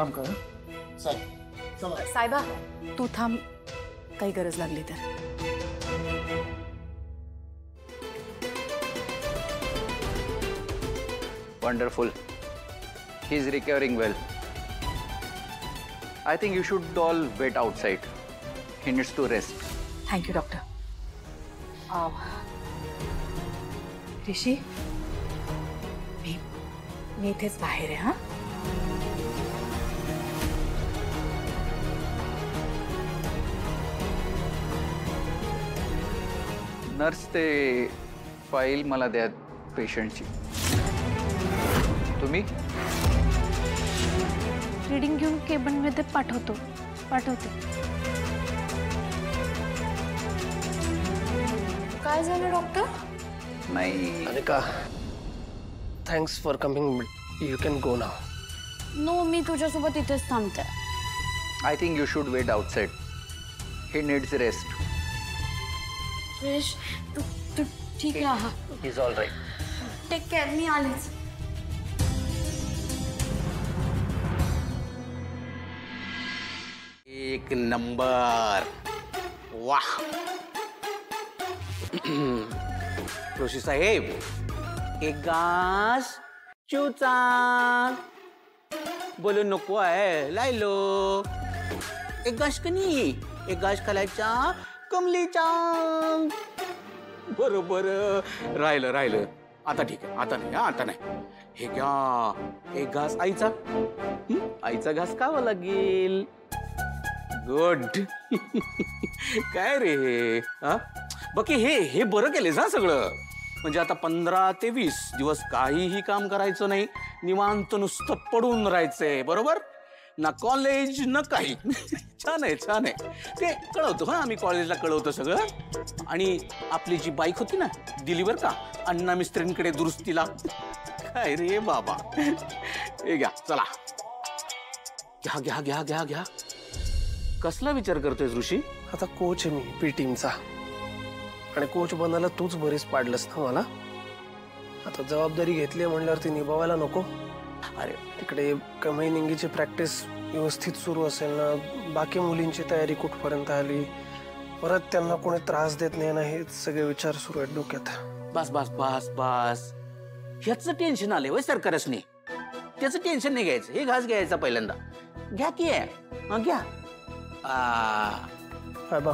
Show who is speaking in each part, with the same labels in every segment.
Speaker 1: आराम कर. चल चला.
Speaker 2: साहेबा तू थांब, काही गरज लागली तर.
Speaker 3: Wonderful. He's recovering well. I think you should all wait outside. He needs to rest.
Speaker 2: Thank you doctor. Rishi मी इथेच बाहेर आहे. हा
Speaker 3: नर्स ते फाईल मला द्या पेशंटची. तुम्ही
Speaker 4: रीडिंग घेऊन केबिनमध्ये पाठवते.
Speaker 5: काय झालं डॉक्टर?
Speaker 3: नाही.
Speaker 1: Anika, thanks for coming, but you can go now.
Speaker 5: No, मी तुझ्यासोबत इथेच थांबते.
Speaker 3: I think you should wait outside. He needs rest.
Speaker 5: Suresh, तू ठीक राहा.
Speaker 1: Is all right.
Speaker 5: Take care. मी आलेच.
Speaker 6: एक नंबर. वाह. जोशी साहेब, एक घास चूचा बोलू नको आहे. लायलो एक घास कनी, एक घास खालायचा कमलीचा. बरोबर. राहिलं. आता ठीक आहे. आता नाही. आता नाही. हे घ्या एक घास आईचा. आईचा घास खावा लागेल. गुड. काय रे हा? बाकी हे बरं केलेस हा सगळं. म्हणजे आता 15 ते 20 दिवस काहीही काम करायचं नाही, निवांत नुसतं पडून राहायचंय. बरोबर ना? कॉलेज ना काही. छान आहे. ते कळवतो. हा, आम्ही कॉलेजला कळवतो सगळं. आणि आपली जी बाईक होती ना, दिली बरं का अण्णा मिस्त्रींकडे दुरुस्तीला. काय रे बाबा. हे घ्या. चला घ्या. कसला विचार करतोय ऋषी?
Speaker 1: आता कोच आहे मी पी टीमचा, आणि कोच बनायला तूच बरीच पाडलंस ना मला. आता जबाबदारी घेतली म्हणल्यावर ती निभावायला नको.
Speaker 6: अरे
Speaker 1: तिकडे कमाई निंगीची प्रॅक्टिस व्यवस्थित सुरू असेल ना, बाकी मुलींची तयारी कुठपर्यंत आली, परत त्यांना कोणी त्रास देत नाही ना, हे सगळे विचार सुरू आहेत डोक्यात.
Speaker 6: बस. ह्याचं टेन्शन आलंय वय सरकारसने. त्याचं टेन्शन नाही घ्यायचं. हे घास घ्यायचा पहिल्यांदा. घ्या की आहे. घ्या.
Speaker 1: हाय बा.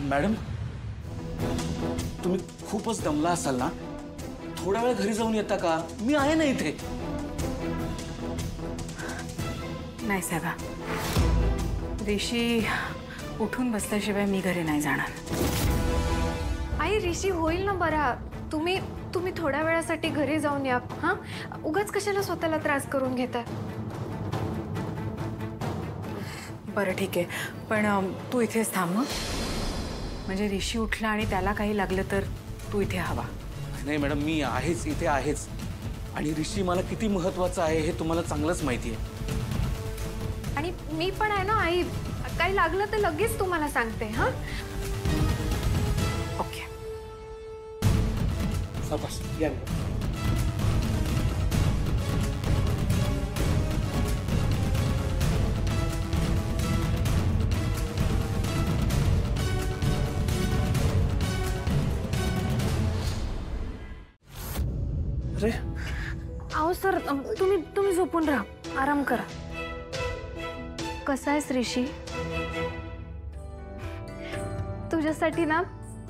Speaker 6: मॅडम, तुम्ही खूपच दमला असाल ना, थोडा वेळ घरी जाऊन येता का? मी आहे ना इथे.
Speaker 2: नाही साहेबा, ऋषी उठून बसल्याशिवाय मी घरी नाही जाणार.
Speaker 4: आई, ऋषी होईल ना बरा. तुम्ही थोड्या वेळासाठी घरी जाऊन या. हा, उगाच कशाला स्वतःला त्रास करून घेता.
Speaker 2: बरं ठीक आहे, पण तू इथेच थांब. म्हणजे ऋषी उठला आणि त्याला काही लागलं तर तू इथे हवा.
Speaker 6: नाही मॅडम, मी आहेच, इथे आहेच. आणि ऋषी मला किती महत्वाचा आहे हे तुम्हाला चांगलंच माहिती आहे.
Speaker 4: आणि मी पण आहे ना आई. काही लागलं तर लगेच तुम्हाला सांगते. हा,
Speaker 2: ओके.
Speaker 1: सावकाश या. अरे
Speaker 4: अहो सर, तुम्ही झोपून राहा, आराम करा. कसा आहेस ऋषी? तुझ्यासाठी ना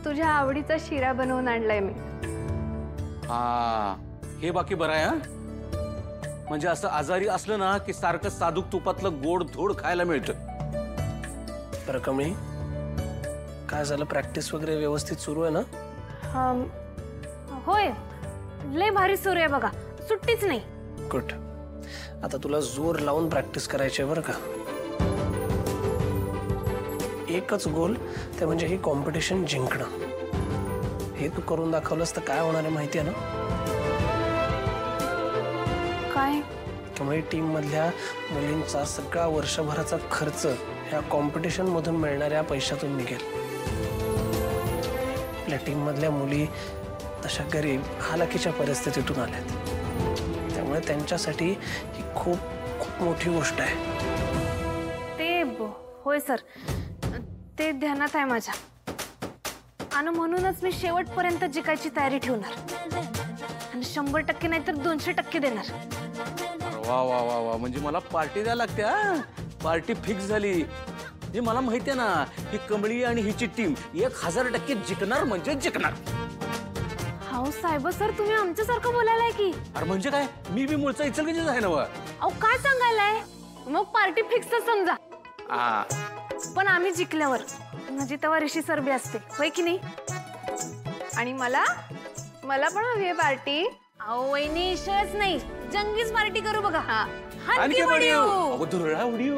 Speaker 4: तुझ्या आवडीचा शिरा बनवून आणलाय मी.
Speaker 6: हा, हे बाकी बरं आहे हा. म्हणजे असं आजारी असलं ना की सारखं साधूक तुपातलं गोड धोड खायला मिळतं.
Speaker 1: बरं कमळी, काय झालं, प्रॅक्टिस वगैरे व्यवस्थित सुरू आहे ना?
Speaker 4: होय, लय भारी सुरू आहे बघा, सुट्टीच नाही.
Speaker 1: गुड. आता तुला जोर लावून प्रॅक्टिस करायची आहे बरं का. एकच गोल, ते म्हणजे ही कॉम्पिटिशन जिंकणं. हे तू करून दाखवलंस तर काय होणार आहे माहिती आहे ना?
Speaker 4: काय?
Speaker 1: त्यामुळे टीम मधल्या मुलींचा सगळा वर्षभराचा खर्च ह्या कॉम्पिटिशन मधून मिळणाऱ्या पैशातून निघेल. आपल्या टीम मधल्या मुली तशा गरीब हालाकीच्या परिस्थितीतून आल्यात, त्यामुळे त्यांच्यासाठी ही खूप खूप मोठी गोष्ट आहे.
Speaker 4: होय सर, ते ध्यानात आहे माझ्या. आणि म्हणूनच मी शेवटपर्यंत जिकायची तयारी ठेवणार आणि 100% नाही तर 200% देणार.
Speaker 6: वा वा वा वा, म्हणजे मला पार्टी द्यायला लागते हा. पार्टी फिक्स झाली. म्हणजे मला माहिती आहे ना, ही कमळी आणि हिची टीम 1000% जिंकणार म्हणजे जिंकणार.
Speaker 4: हाऊ साहेब सर, तुम्ही आमच्यासारखं बोलायलाय की?
Speaker 6: अरे म्हणजे काय, मी बी मूळचा इचलकरंजीचा आहे ना वा.
Speaker 4: अहो काय सांगायलाय, मग पार्टी फिक्स समजा. पण आम्ही जिंकल्यावर म्हणजे तेव्हा ऋषी सर बी असते, होय की नाही? आणि मला पण हवी आहे पार्टी. अहो वहिनी, शच नाही, जंगीच पार्टी करू बघा. हा,
Speaker 6: आणखी
Speaker 4: हलकी
Speaker 6: बडियो.
Speaker 4: बडियो.
Speaker 6: अगो धुरळा उडियो.